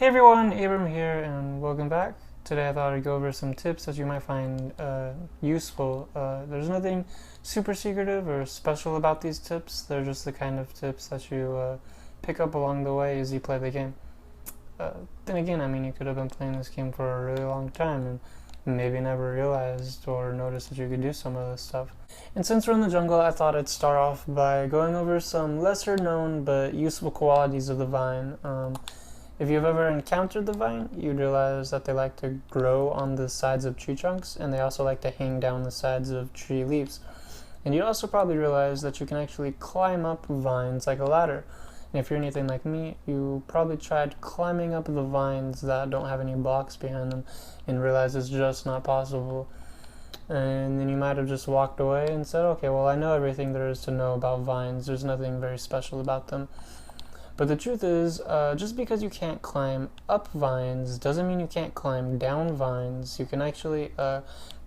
Hey everyone, Abram here and welcome back. Today I thought I'd go over some tips that you might find useful. There's nothing super secretive or special about these tips. They're just the kind of tips that you pick up along the way as you play the game. Then again, I mean, you could have been playing this game for a really long time and maybe never realized or noticed that you could do some of this stuff. And since we're in the jungle, I thought I'd start off by going over some lesser known but useful qualities of the vine. If you've ever encountered the vine, you'd realize that they like to grow on the sides of tree trunks, and they also like to hang down the sides of tree leaves. And you'd also probably realize that you can actually climb up vines like a ladder. And if you're anything like me, you probably tried climbing up the vines that don't have any blocks behind them and realized it's just not possible. And then you might have just walked away and said, okay, well, I know everything there is to know about vines. There's nothing very special about them. But the truth is, just because you can't climb up vines doesn't mean you can't climb down vines. You can actually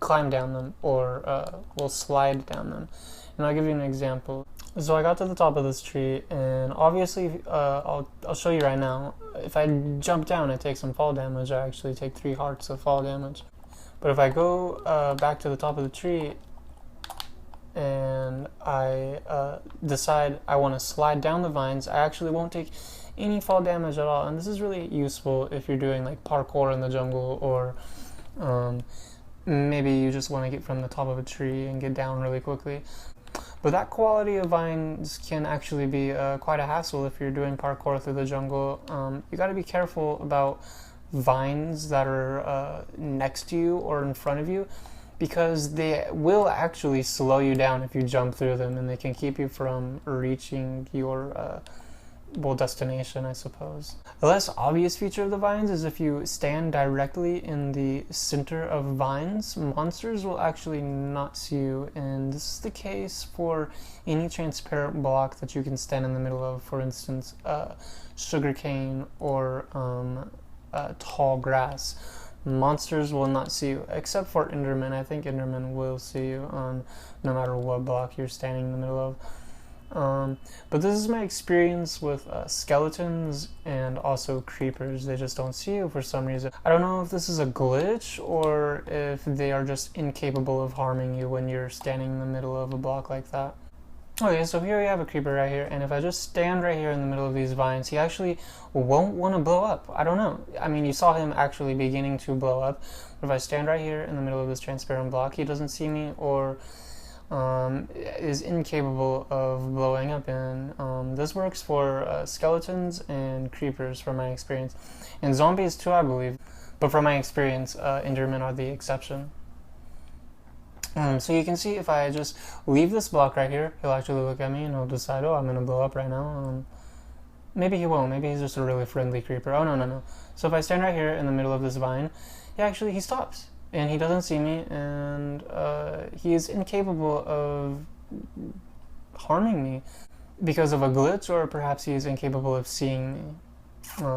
climb down them or slide down them. And I'll give you an example. So I got to the top of this tree, and obviously, I'll show you right now. If I jump down, I take some fall damage. I actually take 3 hearts of fall damage. But if I go back to the top of the tree, and I decide I want to slide down the vines, I actually won't take any fall damage at all. And this is really useful if you're doing like parkour in the jungle, or maybe you just want to get from the top of a tree and get down really quickly. But that quality of vines can actually be quite a hassle if you're doing parkour through the jungle. You got to be careful about vines that are next to you or in front of you, because they will actually slow you down if you jump through them, and they can keep you from reaching your destination, I suppose. The less obvious feature of the vines is if you stand directly in the center of vines, monsters will actually not see you, and this is the case for any transparent block that you can stand in the middle of, for instance, sugarcane or tall grass. Monsters will not see you, except for Endermen. I think Endermen will see you no matter what block you're standing in the middle of. But this is my experience with skeletons and also creepers. They just don't see you for some reason. I don't know if this is a glitch or if they are just incapable of harming you when you're standing in the middle of a block like that. Okay, so here we have a creeper right here, and if I just stand right here in the middle of these vines, he actually won't want to blow up. I don't know. I mean, you saw him actually beginning to blow up, but if I stand right here in the middle of this transparent block, he doesn't see me or is incapable of blowing up. And this works for skeletons and creepers from my experience, and zombies too, I believe, but from my experience, Endermen are the exception. So you can see if I just leave this block right here, he'll actually look at me and he'll decide, oh, I'm going to blow up right now. Maybe he won't. Maybe he's just a really friendly creeper. Oh, no. So if I stand right here in the middle of this vine, he stops. And he doesn't see me, and he is incapable of harming me because of a glitch, or perhaps he is incapable of seeing me.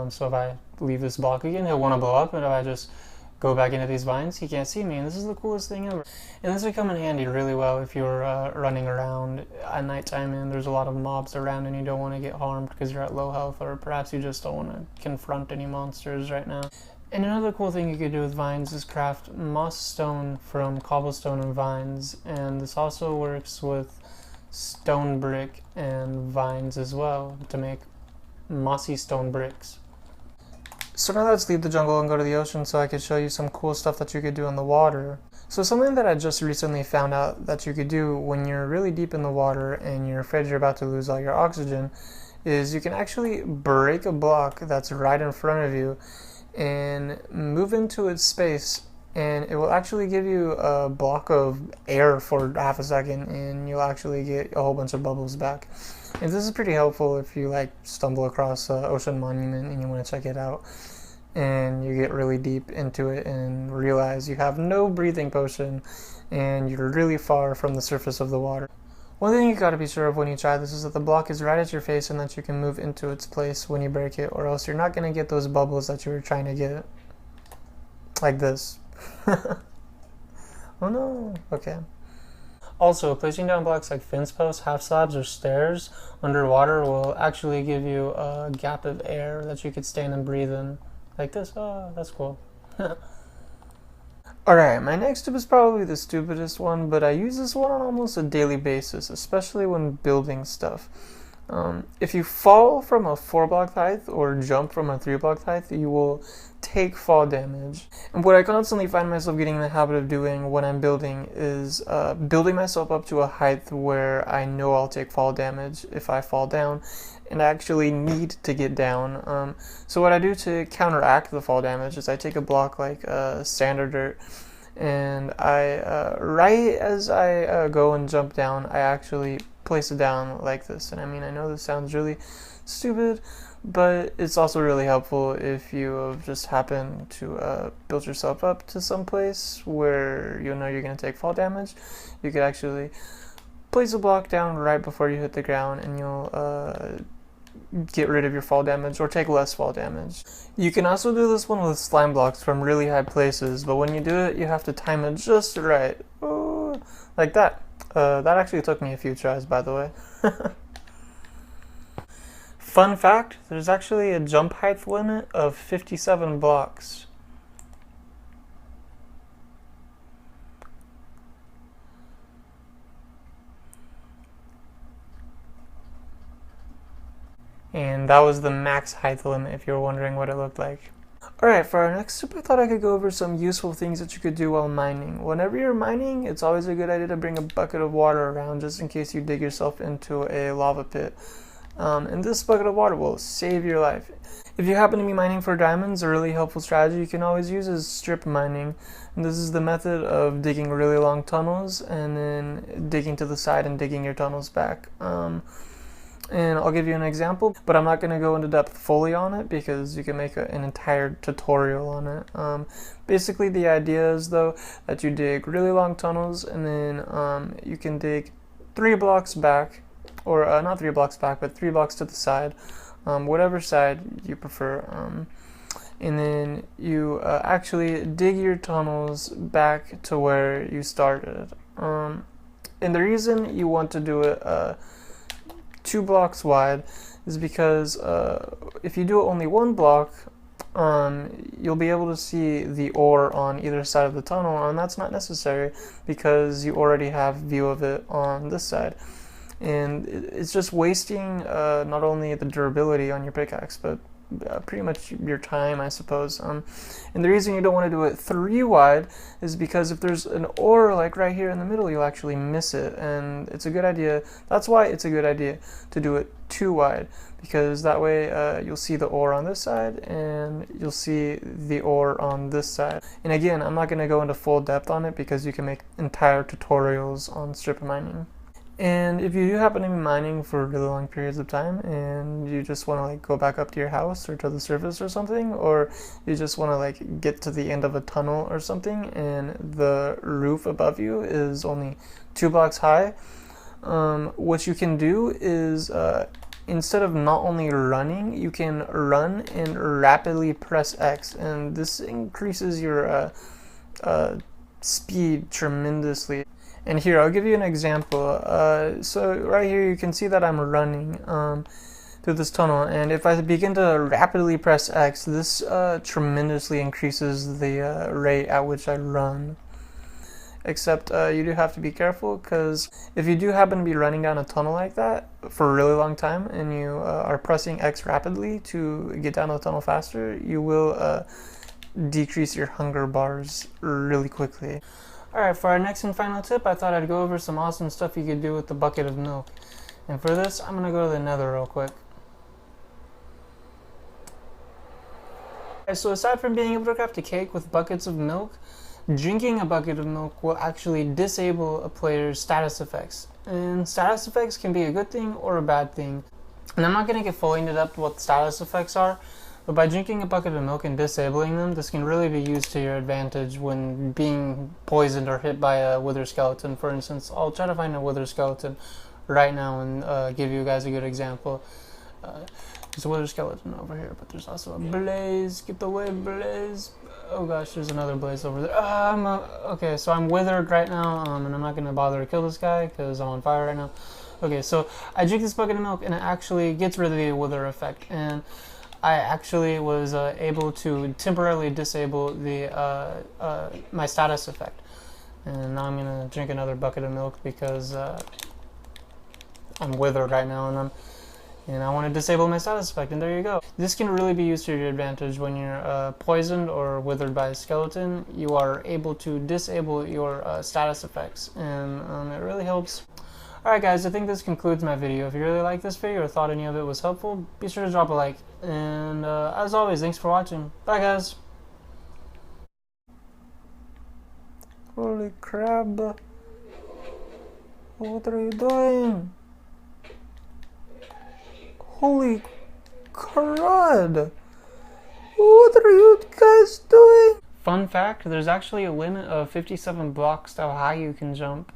So if I leave this block again, he'll want to blow up, and if I just go back into these vines, he can't see me, and this is the coolest thing ever. And this would come in handy really well if you're running around at nighttime and there's a lot of mobs around and you don't want to get harmed because you're at low health, or perhaps you just don't want to confront any monsters right now. And another cool thing you could do with vines is craft moss stone from cobblestone and vines, and this also works with stone brick and vines as well to make mossy stone bricks. So now let's leave the jungle and go to the ocean so I could show you some cool stuff that you could do in the water. So something that I just recently found out that you could do when you're really deep in the water and you're afraid you're about to lose all your oxygen is you can actually break a block that's right in front of you and move into its space, and it will actually give you a block of air for half a second, and you'll actually get a whole bunch of bubbles back. And this is pretty helpful if you stumble across an ocean monument and you want to check it out, and you get really deep into it and realize you have no breathing potion and you're really far from the surface of the water. One thing you gotta be sure of when you try this is that the block is right at your face and that you can move into its place when you break it, or else you're not gonna get those bubbles that you were trying to get. Like this. Oh no. Okay. Also, placing down blocks like fence posts, half slabs, or stairs underwater will actually give you a gap of air that you could stand and breathe in. like this. Oh, that's cool. Alright, my next tip is probably the stupidest one, but I use this one on almost a daily basis, especially when building stuff. If you fall from a 4-block height or jump from a 3-block height, you will take fall damage. And what I constantly find myself getting in the habit of doing when I'm building is building myself up to a height where I know I'll take fall damage if I fall down, and I actually need to get down. So what I do to counteract the fall damage is I take a block like sand or dirt, and I right as I go and jump down, I actually place it down like this. And I mean, I know this sounds really stupid, but it's also really helpful if you just happen to build yourself up to some place where you know you're going to take fall damage. You could actually place a block down right before you hit the ground, and you'll get rid of your fall damage or take less fall damage. You can also do this one with slime blocks from really high places, but when you do it, you have to time it just right. Ooh, like that. That actually took me a few tries, by the way. Fun fact, there's actually a jump height limit of 57 blocks. And that was the max height limit, if you were wondering what it looked like. Alright, for our next tip, I thought I could go over some useful things that you could do while mining. Whenever you're mining, it's always a good idea to bring a bucket of water around just in case you dig yourself into a lava pit. And this bucket of water will save your life. If you happen to be mining for diamonds, a really helpful strategy you can always use is strip mining. And this is the method of digging really long tunnels and then digging to the side and digging your tunnels back. And I'll give you an example, but I'm not going to go into depth fully on it because you can make an entire tutorial on it. Basically, the idea is, though, that you dig really long tunnels, and then you can dig 3 blocks back, or not 3 blocks back, but 3 blocks to the side, whatever side you prefer. And then you actually dig your tunnels back to where you started. And the reason you want to do it 2 blocks wide is because if you do only 1 block, you'll be able to see the ore on either side of the tunnel, and that's not necessary because you already have view of it on this side. And it's just wasting not only the durability on your pickaxe, but pretty much your time, I suppose. And the reason you don't want to do it 3 wide is because if there's an ore like right here in the middle, you'll actually miss it, and it's a good idea. That's why it's a good idea to do it 2 wide, because that way you'll see the ore on this side and you'll see the ore on this side. And again, I'm not going to go into full depth on it because you can make entire tutorials on strip mining. And if you do happen to be mining for really long periods of time and you just want to like go back up to your house or to the surface or something, or you just want to like get to the end of a tunnel or something and the roof above you is only 2 blocks high, what you can do is instead of not only running, you can run and rapidly press X, and this increases your speed tremendously. And here, I'll give you an example. So right here, you can see that I'm running through this tunnel, and if I begin to rapidly press X, this tremendously increases the rate at which I run. Except you do have to be careful, because if you do happen to be running down a tunnel like that for a really long time, and you are pressing X rapidly to get down the tunnel faster, you will decrease your hunger bars really quickly. Alright, for our next and final tip, I thought I'd go over some awesome stuff you could do with the bucket of milk. And for this, I'm going to go to the nether real quick. So aside from being able to craft a cake with buckets of milk, drinking a bucket of milk will actually disable a player's status effects. And status effects can be a good thing or a bad thing. And I'm not going to get fully into depth what status effects are, but by drinking a bucket of milk and disabling them, this can really be used to your advantage when being poisoned or hit by a wither skeleton. For instance, I'll try to find a wither skeleton right now and give you guys a good example. There's a wither skeleton over here, but there's also a blaze. Get the way, blaze. Oh gosh, there's another blaze over there. Okay, so I'm withered right now, and I'm not going to bother to kill this guy because I'm on fire right now. Okay, so I drink this bucket of milk and it actually gets rid of the wither effect. And I actually was able to temporarily disable the my status effect. And now I'm gonna drink another bucket of milk because I'm withered right now, and I want to disable my status effect, and there you go. This can really be used to your advantage when you're poisoned or withered by a skeleton. You are able to disable your status effects, and it really helps. Alright guys, I think this concludes my video. If you really liked this video or thought any of it was helpful, be sure to drop a like. And as always, thanks for watching. Bye guys! Holy crap! What are you doing? Holy crud! What are you guys doing? Fun fact, there's actually a limit of 57 blocks to how high you can jump.